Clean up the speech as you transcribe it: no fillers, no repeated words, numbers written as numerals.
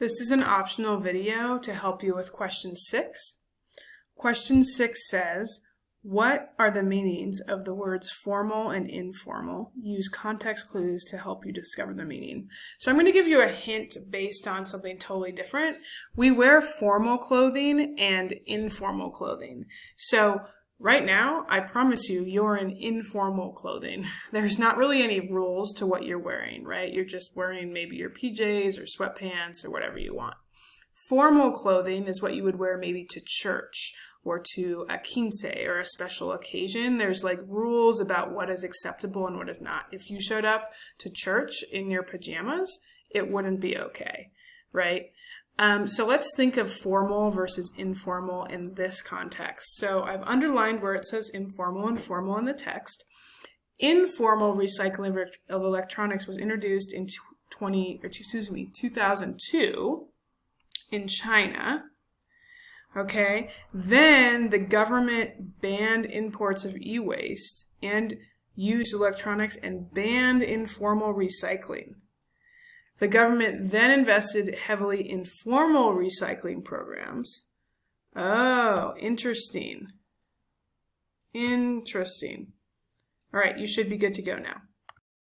This is an optional video to help you with question 6. Question 6 says, what are the meanings of the words formal and informal? Use context clues to help you discover the meaning. So I'm going to give you a hint based on something totally different. We wear formal clothing and informal clothing. So right now, I promise you, you're in informal clothing. There's not really any rules to what you're wearing, right? You're just wearing maybe your PJs or sweatpants or whatever you want. Formal clothing is what you would wear maybe to church or to a quince or a special occasion. There's like rules about what is acceptable and what is not. If you showed up to church in your pajamas, it wouldn't be okay, right? So let's think of formal versus informal in this context. So I've underlined where it says informal and formal in the text. Informal recycling of electronics was introduced in 2002 in China. Okay, then the government banned imports of e-waste and used electronics and banned informal recycling. The government then invested heavily in formal recycling programs. Oh, interesting. Interesting. All right, you should be good to go now.